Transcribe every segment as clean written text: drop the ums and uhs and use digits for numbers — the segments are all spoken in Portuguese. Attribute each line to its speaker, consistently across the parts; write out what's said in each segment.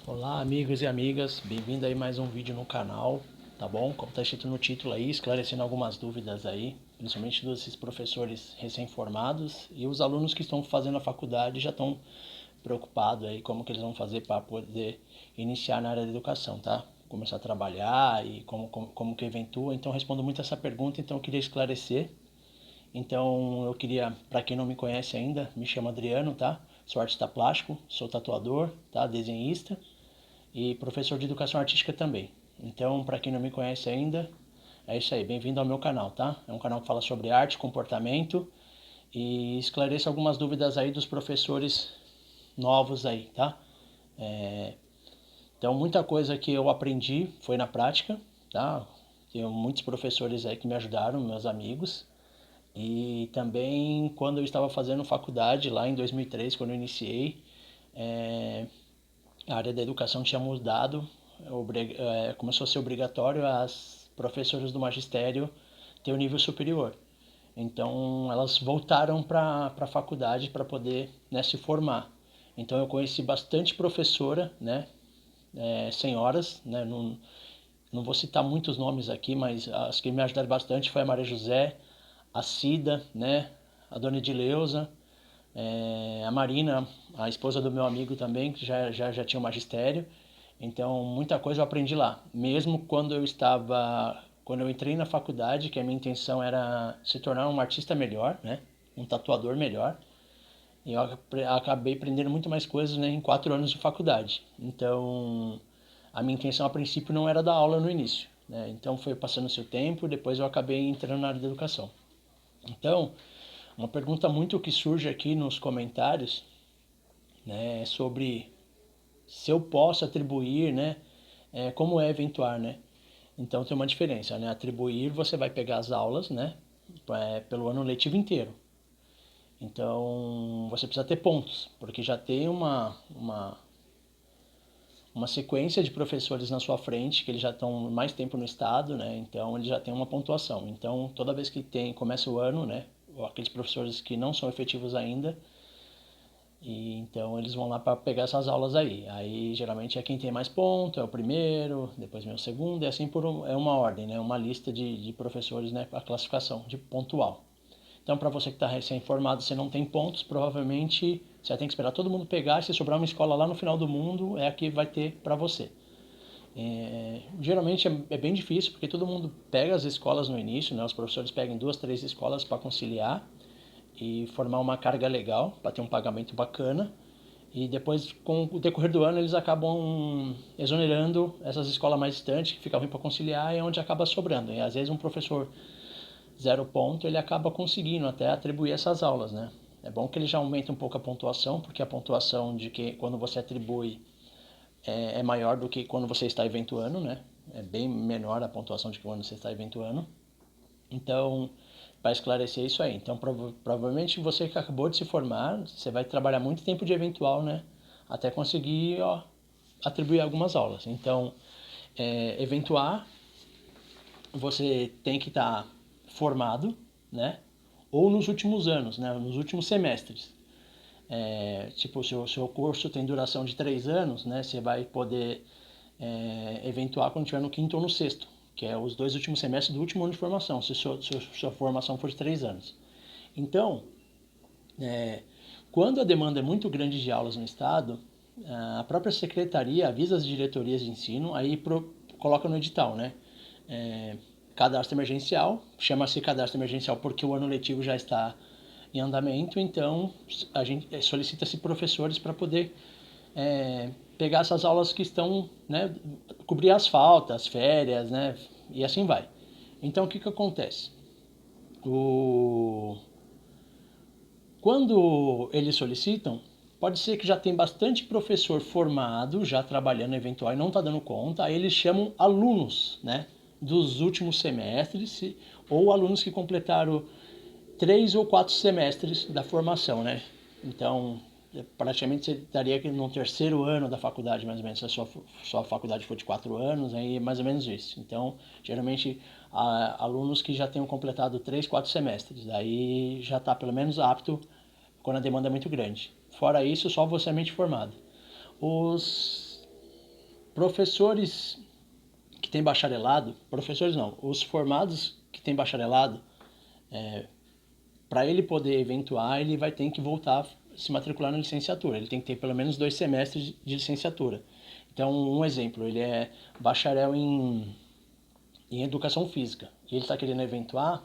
Speaker 1: Olá amigos e amigas, bem-vindo aí a mais um vídeo no canal, tá bom? Como está escrito no título aí, esclarecendo algumas dúvidas aí, principalmente desses professores recém-formados e os alunos que estão fazendo a faculdade já estão preocupados aí como que eles vão fazer para poder iniciar na área da educação, tá? Começar a trabalhar e como que eventua, então respondo muito essa pergunta, então eu queria esclarecer. Então eu queria, para quem não me conhece ainda, me chamo Adriano, tá? Sou artista plástico, sou tatuador, tá? Desenhista e professor de educação artística também. Então, para quem não me conhece ainda, é isso aí, bem-vindo ao meu canal, tá? É um canal que fala sobre arte, comportamento e esclareço algumas dúvidas aí dos professores novos aí, tá? Então, muita coisa que eu aprendi foi na prática, tá? Tenho muitos professores aí que me ajudaram, meus amigos. E também quando eu estava fazendo faculdade, lá em 2003, quando eu iniciei, a área da educação tinha mudado, começou a ser obrigatório as professoras do magistério ter o um nível superior. Então elas voltaram para a faculdade para poder, né, se formar. Então eu conheci bastante professora, né, senhoras, né, não vou citar muitos nomes aqui, mas as que me ajudaram bastante foi a Maria José, a Cida, né, a Dona Edileuza, a Marina, a esposa do meu amigo também, que já tinha o magistério. Então, muita coisa eu aprendi lá. Mesmo quando eu entrei na faculdade, que a minha intenção era se tornar um artista melhor, né? Um tatuador melhor. E eu acabei aprendendo muito mais coisas, né, em 4 anos de faculdade. Então, a minha intenção a princípio não era dar aula no início, né? Então, foi passando o seu tempo, depois eu acabei entrando na área da educação. Então, uma pergunta muito que surge aqui nos comentários, né, é sobre se eu posso atribuir, né, como é eventuar, né? Então tem uma diferença, né? Atribuir, você vai pegar as aulas, né, pelo ano letivo inteiro. Então você precisa ter pontos, porque já tem uma sequência de professores na sua frente que eles já estão mais tempo no estado, né? Então eles já têm uma pontuação. Então toda vez que começa o ano, né, aqueles professores que não são efetivos ainda, e então eles vão lá para pegar essas aulas aí. Aí geralmente é quem tem mais ponto, é o primeiro, depois vem o segundo, e assim é uma ordem, né? Uma lista de professores, né? A classificação de pontual. Então, para você que está recém-formado, você não tem pontos, provavelmente você vai ter que esperar todo mundo pegar. Se sobrar uma escola lá no final do mundo, é a que vai ter para você. Geralmente é bem difícil, porque todo mundo pega as escolas no início, né? Os professores pegam 2, 3 escolas para conciliar e formar uma carga legal para ter um pagamento bacana. E depois, com o decorrer do ano, eles acabam exonerando essas escolas mais distantes, que ficam ruim para conciliar, e é onde acaba sobrando. E às vezes um professor 0 ponto, ele acaba conseguindo até atribuir essas aulas, né? É bom que ele já aumente um pouco a pontuação, porque a pontuação de que quando você atribui é maior do que quando você está eventuando, né? É bem menor a pontuação de que quando você está eventuando. Então, para esclarecer isso aí. Então, provavelmente você que acabou de se formar, você vai trabalhar muito tempo de eventual, né? Até conseguir, ó, atribuir algumas aulas. Então, eventuar, você tem que estar formado, né? Ou nos últimos anos, né? Nos últimos semestres. Tipo, se o seu curso tem duração de 3 anos, né? Você vai poder eventuar quando estiver no quinto ou no sexto, que é os 2 últimos semestres do último ano de formação, se sua formação for de 3 anos. Então, quando a demanda é muito grande de aulas no estado, a própria secretaria avisa as diretorias de ensino, aí coloca no edital, né? Cadastro emergencial, chama-se cadastro emergencial porque o ano letivo já está em andamento, então a gente solicita-se professores para poder pegar essas aulas que estão, né, cobrir as faltas, as férias, né, e assim vai. Então o que acontece? O Quando eles solicitam, pode ser que já tem bastante professor formado, já trabalhando eventual e não está dando conta, aí eles chamam alunos, né, dos últimos semestres, ou alunos que completaram 3 ou 4 semestres da formação, né? Então, praticamente você estaria no terceiro ano da faculdade, mais ou menos, se a sua faculdade for de 4 anos, aí é mais ou menos isso. Então, geralmente, alunos que já tenham completado 3, 4 semestres, aí já está pelo menos apto quando a demanda é muito grande. Fora isso, só você é mente formado. Os Professores que têm bacharelado, professores não, os formados que têm bacharelado, para ele poder eventuar, ele vai ter que voltar a se matricular na licenciatura. Ele tem que ter pelo menos 2 semestres de licenciatura. Então, um exemplo, ele é bacharel em educação física e ele está querendo eventuar,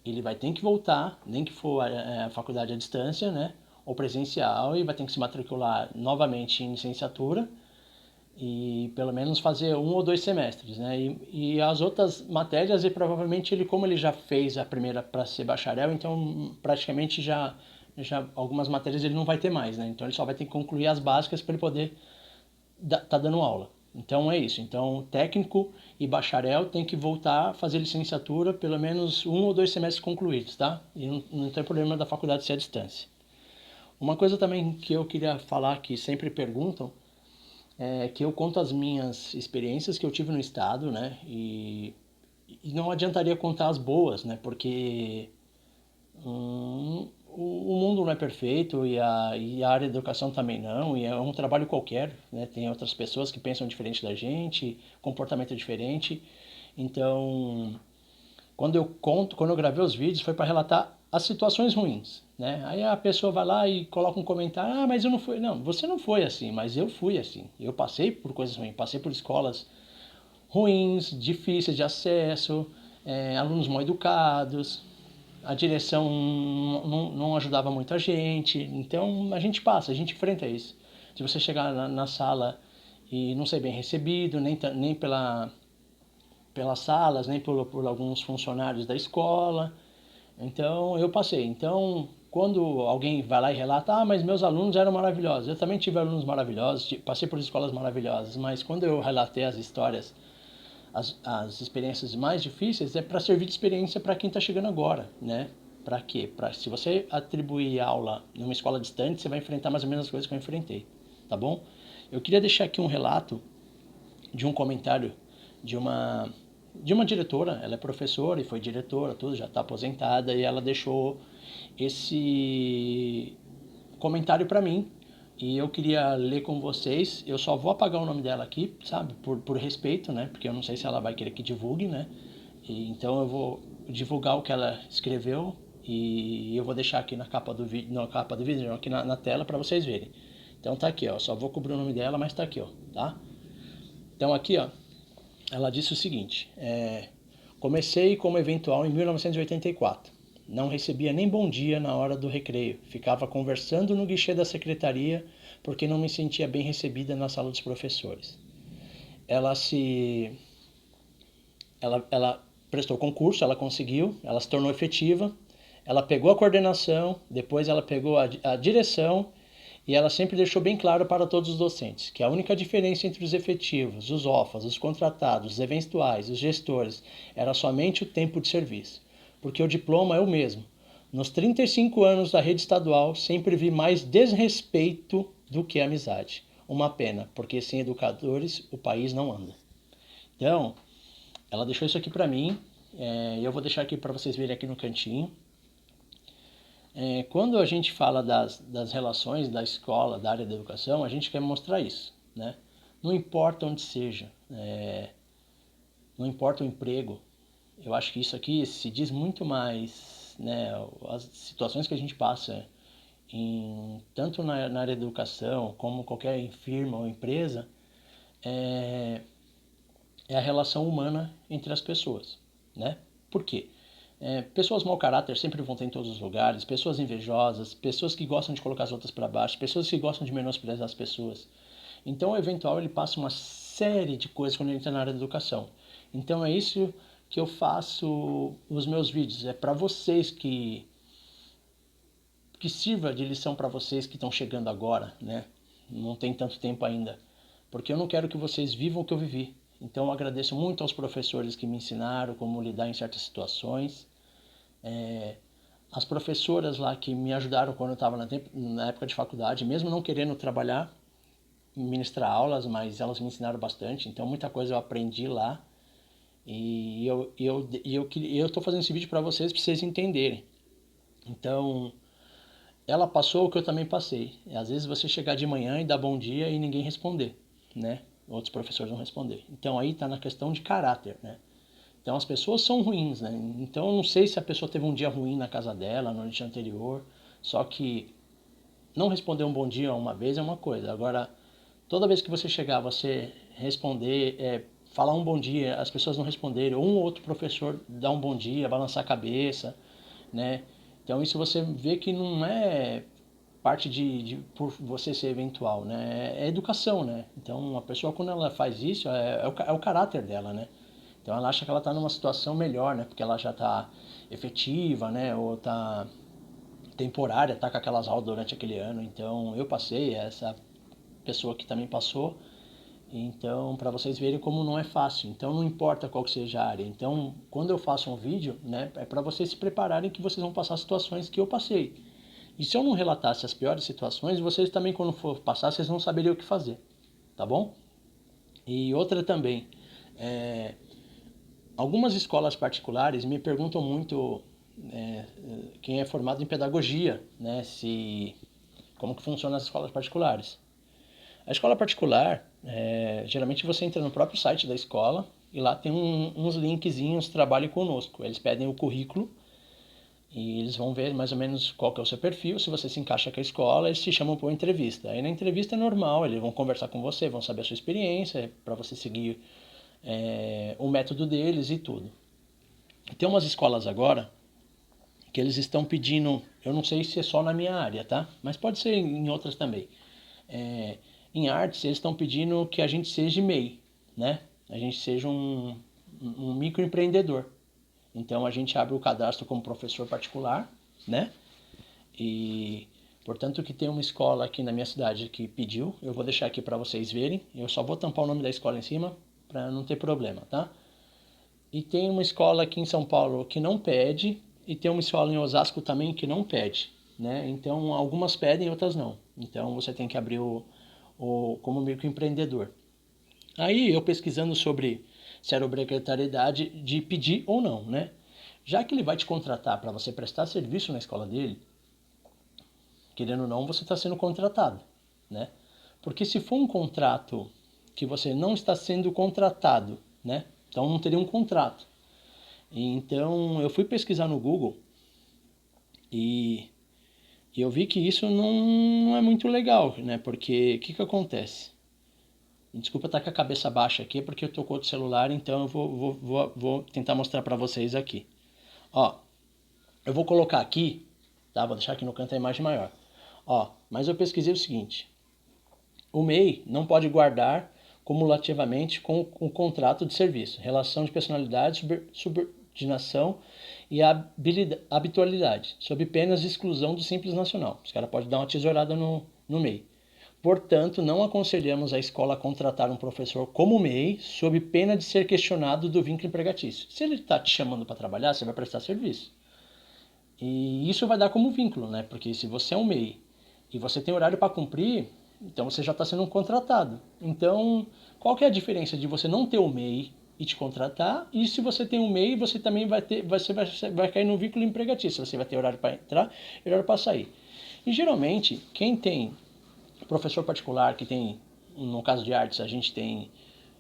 Speaker 1: ele vai ter que voltar, nem que for a faculdade à distância, né, ou presencial, e vai ter que se matricular novamente em licenciatura e pelo menos fazer 1 ou 2 semestres, né? E as outras matérias, e provavelmente ele, como ele já fez a primeira para ser bacharel, então praticamente já algumas matérias ele não vai ter mais, né? Então ele só vai ter que concluir as básicas para ele poder tá dando aula. Então é isso. Então técnico e bacharel tem que voltar a fazer licenciatura pelo menos 1 ou 2 semestres concluídos, tá? E não tem problema da faculdade ser à distância. Uma coisa também que eu queria falar, que sempre perguntam, é que eu conto as minhas experiências que eu tive no estado, né? E não adiantaria contar as boas, né? Porque o mundo não é perfeito e a área de educação também não, e é um trabalho qualquer, né? Tem outras pessoas que pensam diferente da gente, comportamento diferente. Então, quando eu gravei os vídeos, foi para relatar as situações ruins, né? Aí a pessoa vai lá e coloca um comentário: ah, mas eu não fui. Não, você não foi assim, mas eu fui assim. Eu passei por coisas ruins, passei por escolas ruins, difíceis de acesso, alunos mal educados, a direção não ajudava muita gente. Então a gente passa, a gente enfrenta isso. Se você chegar na sala e não ser bem recebido, nem pelas salas, nem por alguns funcionários da escola. Então eu passei. Então quando alguém vai lá e relata: ah, mas meus alunos eram maravilhosos. Eu também tive alunos maravilhosos, passei por escolas maravilhosas, mas quando eu relatei as histórias, as experiências mais difíceis, é para servir de experiência para quem está chegando agora, né? Para quê? Se você atribuir aula numa escola distante, você vai enfrentar mais ou menos as coisas que eu enfrentei, tá bom? Eu queria deixar aqui um relato de um comentário de uma diretora. Ela é professora e foi diretora, tudo, já está aposentada, e ela deixou esse comentário para mim e eu queria ler com vocês. Eu só vou apagar o nome dela aqui, sabe, por respeito, né, porque eu não sei se ela vai querer que divulgue, né, então eu vou divulgar o que ela escreveu e eu vou deixar aqui na capa do vídeo, não, aqui na tela para vocês verem. Então tá aqui, ó, só vou cobrir o nome dela, mas tá aqui, ó, tá? Então aqui, ó, ela disse o seguinte: comecei como eventual em 1984. Não recebia nem bom dia na hora do recreio. Ficava conversando no guichê da secretaria porque não me sentia bem recebida na sala dos professores. Ela se ela prestou concurso, ela conseguiu, ela se tornou efetiva, ela pegou a coordenação, depois ela pegou a direção, e ela sempre deixou bem claro para todos os docentes que a única diferença entre os efetivos, os OFAs, os contratados, os eventuais, os gestores, era somente o tempo de serviço, porque o diploma é o mesmo. Nos 35 anos da rede estadual, sempre vi mais desrespeito do que amizade. Uma pena, porque sem educadores o país não anda. Então, ela deixou isso aqui para mim, e eu vou deixar aqui para vocês verem aqui no cantinho. Quando a gente fala das relações da escola, da área da educação, a gente quer mostrar isso, né? Não importa onde seja, não importa o emprego, eu acho que isso aqui se diz muito mais, né? As situações que a gente passa tanto na área da educação como qualquer firma ou empresa, é a relação humana entre as pessoas, né? Por quê? Pessoas mau caráter sempre vão ter em todos os lugares, pessoas invejosas, pessoas que gostam de colocar as outras para baixo, pessoas que gostam de menosprezar as pessoas. Então, o eventual, ele passa uma série de coisas quando ele entra na área da educação. Então, é isso que eu faço nos meus vídeos. É para vocês que sirva de lição para vocês que estão chegando agora, né? Não tem tanto tempo ainda. Porque eu não quero que vocês vivam o que eu vivi. Então, eu agradeço muito aos professores que me ensinaram como lidar em certas situações. As professoras lá que me ajudaram quando eu estava na época de faculdade, mesmo não querendo trabalhar, ministrar aulas, mas elas me ensinaram bastante, então muita coisa eu aprendi lá. E eu estou fazendo esse vídeo para vocês entenderem. Então, ela passou o que eu também passei. Às vezes você chegar de manhã e dar bom dia e ninguém responder, né? outros professores vão responder. Então aí está na questão de caráter, né? Então as pessoas são ruins, né? Então eu não sei se a pessoa teve um dia ruim na casa dela, no dia anterior, só que não responder um bom dia uma vez é uma coisa. Agora, toda vez que você chegar, você responder, falar um bom dia, as pessoas não responderem, ou um ou outro professor dar um bom dia, balançar a cabeça, né? Então isso você vê que não é parte por você ser eventual, né? É educação, né? Então a pessoa quando ela faz isso é o caráter dela, né? Então ela acha que ela está numa situação melhor, né? Porque ela já está efetiva, né? Ou está temporária, tá com aquelas aulas durante aquele ano. Então eu passei, essa pessoa que também passou. Então, para vocês verem como não é fácil. Então, não importa qual que seja a área. Então, quando eu faço um vídeo, né, é para vocês se prepararem que vocês vão passar situações que eu passei. E se eu não relatasse as piores situações, vocês também, quando for passar, vocês não saberiam o que fazer. Tá bom? E outra também. É, algumas escolas particulares me perguntam muito quem é formado em pedagogia, né, como que funciona as escolas particulares. A escola particular, geralmente você entra no próprio site da escola e lá tem uns linkzinhos, trabalhe conosco. Eles pedem o currículo e eles vão ver mais ou menos qual que é o seu perfil, se você se encaixa com a escola, eles te chamam para uma entrevista. Aí na entrevista é normal, eles vão conversar com você, vão saber a sua experiência, para você seguir o método deles e tudo. Tem umas escolas agora que eles estão pedindo, eu não sei se é só na minha área, tá? Mas pode ser em outras também. É, em artes, eles estão pedindo que a gente seja MEI, né? A gente seja um microempreendedor. Então a gente abre o cadastro como professor particular, né? E portanto que tem uma escola aqui na minha cidade que pediu, eu vou deixar aqui para vocês verem. Eu só vou tampar o nome da escola em cima para não ter problema, tá? E tem uma escola aqui em São Paulo que não pede e tem uma escola em Osasco também que não pede, né? Então algumas pedem, outras não. Então você tem que abrir como microempreendedor. Aí eu pesquisando sobre se era obrigatoriedade de pedir ou não, né? Já que ele vai te contratar para você prestar serviço na escola dele, querendo ou não, você está sendo contratado, né? Porque se for um contrato que você não está sendo contratado, né? Então não teria um contrato. Então eu fui pesquisar no Google e eu vi que isso não é muito legal, né? Porque o que acontece? Desculpa estar com a cabeça baixa aqui, porque eu estou com outro celular, então eu vou tentar mostrar para vocês aqui. Ó, eu vou colocar aqui, tá? Vou deixar aqui no canto a imagem maior. Ó, mas eu pesquisei o seguinte: o MEI não pode guardar cumulativamente com o contrato de serviço, relação de personalidade, subordinação e habitualidade, sob penas de exclusão do Simples Nacional. Os caras podem dar uma tesourada no MEI. Portanto, não aconselhamos a escola a contratar um professor como MEI sob pena de ser questionado do vínculo empregatício. Se ele está te chamando para trabalhar, você vai prestar serviço. E isso vai dar como vínculo, né? Porque se você é um MEI e você tem horário para cumprir, então você já está sendo um contratado. Então, qual que é a diferença de você não ter o MEI e te contratar? E se você tem um MEI, você também vai cair no vínculo empregatício. Você vai ter horário para entrar e horário para sair. E geralmente, quem tem professor particular, que tem, no caso de artes, a gente tem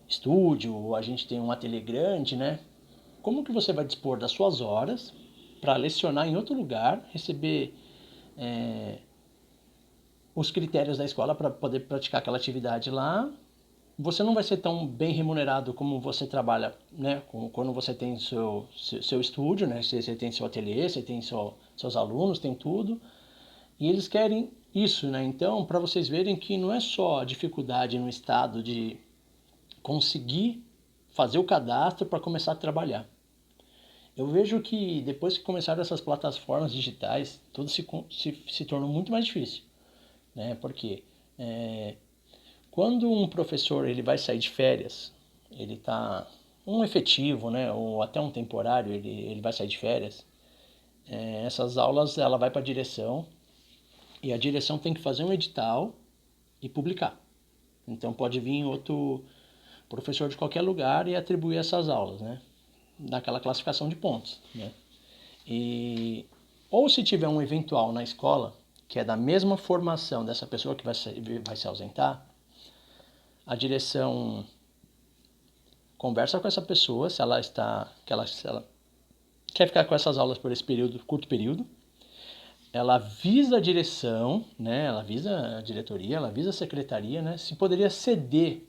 Speaker 1: estúdio, a gente tem um ateliê grande, né? Como que você vai dispor das suas horas para lecionar em outro lugar, receber os critérios da escola para poder praticar aquela atividade lá? Você não vai ser tão bem remunerado como você trabalha, né? Quando você tem seu estúdio, né? Você tem seu ateliê, você tem seus alunos, tem tudo. E eles querem isso, né? Então, para vocês verem que não é só a dificuldade no estado de conseguir fazer o cadastro para começar a trabalhar. Eu vejo que depois que começaram essas plataformas digitais, tudo se tornou muito mais difícil, né? Porque quando um professor ele vai sair de férias, ele está um efetivo, né? Ou até um temporário, ele vai sair de férias. Essas aulas ela vai para a direção e a direção tem que fazer um edital e publicar. Então pode vir outro professor de qualquer lugar e atribuir essas aulas, né? Naquela classificação de pontos, né? Ou se tiver um eventual na escola, que é da mesma formação dessa pessoa que vai se ausentar, a direção conversa com essa pessoa, se ela quer ficar com essas aulas por esse curto período. Ela avisa a direção, né? Ela avisa a diretoria, ela avisa a secretaria, né? Se poderia ceder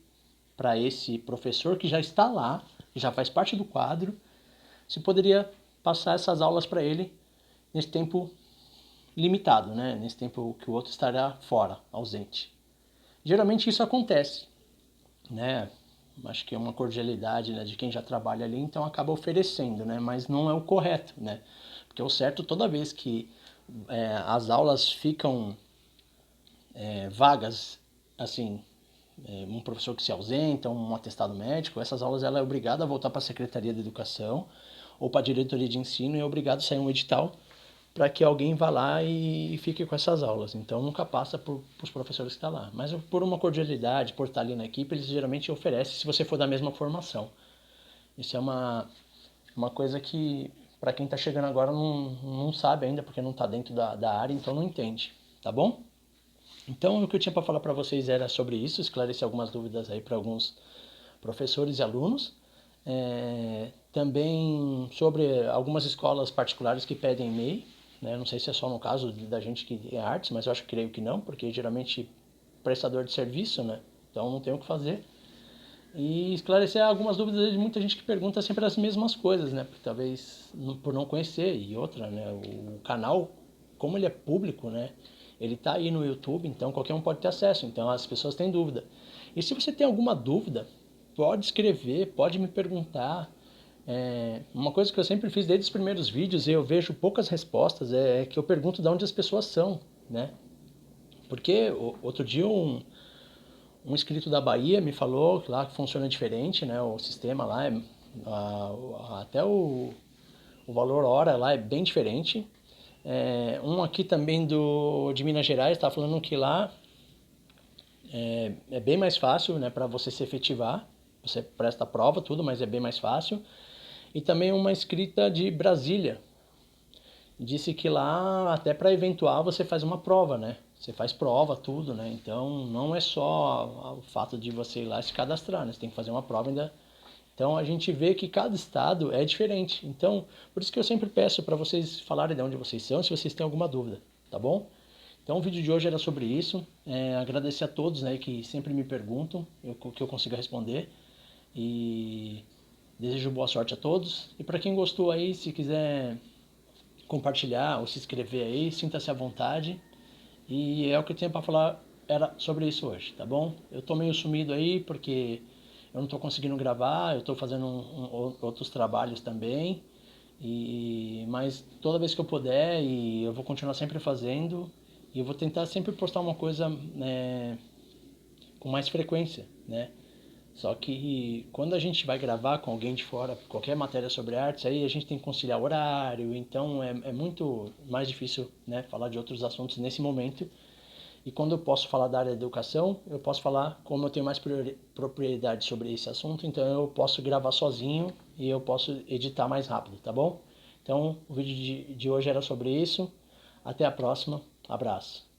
Speaker 1: para esse professor que já está lá, que já faz parte do quadro, se poderia passar essas aulas para ele nesse tempo limitado, né? Nesse tempo que o outro estará fora, ausente. Geralmente isso acontece, né? Acho que é uma cordialidade, né, de quem já trabalha ali, então acaba oferecendo, né? Mas não é o correto, né? Porque o certo, toda vez que as aulas ficam vagas, assim, um professor que se ausenta, um atestado médico, essas aulas ela é obrigada a voltar para a Secretaria de Educação ou para a Diretoria de Ensino e é obrigado a sair um edital para que alguém vá lá e fique com essas aulas. Então nunca passa para os professores que estão lá. Mas por uma cordialidade, por estar ali na equipe, eles geralmente oferecem se você for da mesma formação. Isso é uma coisa que para quem está chegando agora não sabe ainda, porque não está dentro da área, então não entende. Tá bom? Então o que eu tinha para falar para vocês era sobre isso, esclarecer algumas dúvidas aí para alguns professores e alunos. Também sobre algumas escolas particulares que pedem e-mail, né? Não sei se é só no caso da gente que é artes, mas eu creio que não, porque geralmente prestador de serviço, né? Então não tem o que fazer. E esclarecer algumas dúvidas de muita gente que pergunta sempre as mesmas coisas, né? Porque talvez por não conhecer. E outra, né? O canal, como ele é público, né? Ele está aí no YouTube, então qualquer um pode ter acesso. Então as pessoas têm dúvida. E se você tem alguma dúvida, pode escrever, pode me perguntar. Uma coisa que eu sempre fiz desde os primeiros vídeos e eu vejo poucas respostas é que eu pergunto de onde as pessoas são, né? Porque outro dia um inscrito da Bahia me falou que lá funciona diferente, né? O sistema lá até o valor hora lá é bem diferente. Um aqui também de Minas Gerais estava falando que lá é bem mais fácil, né, para você se efetivar. Você presta a prova, tudo, mas é bem mais fácil. E também uma inscrita de Brasília disse que lá, até para eventual, você faz uma prova, né? Você faz prova, tudo, né? Então, não é só o fato de você ir lá se cadastrar, né? Você tem que fazer uma prova ainda. Então, a gente vê que cada estado é diferente. Então, por isso que eu sempre peço para vocês falarem de onde vocês são, se vocês têm alguma dúvida, tá bom? Então, o vídeo de hoje era sobre isso. Agradecer a todos, né, que sempre me perguntam, que eu consiga responder. E desejo boa sorte a todos. E para quem gostou aí, se quiser compartilhar ou se inscrever aí, sinta-se à vontade. E é o que eu tinha para falar era sobre isso hoje, tá bom? Eu tô meio sumido aí porque eu não tô conseguindo gravar, eu tô fazendo outros trabalhos também. Mas toda vez que eu puder, e eu vou continuar sempre fazendo, e eu vou tentar sempre postar uma coisa com mais frequência, né? Só que quando a gente vai gravar com alguém de fora, qualquer matéria sobre artes, aí a gente tem que conciliar horário, então é muito mais difícil, né, falar de outros assuntos nesse momento. E quando eu posso falar da área da educação, eu posso falar como eu tenho mais propriedade sobre esse assunto, então eu posso gravar sozinho e eu posso editar mais rápido, tá bom? Então o vídeo de hoje era sobre isso. Até a próxima. Abraço.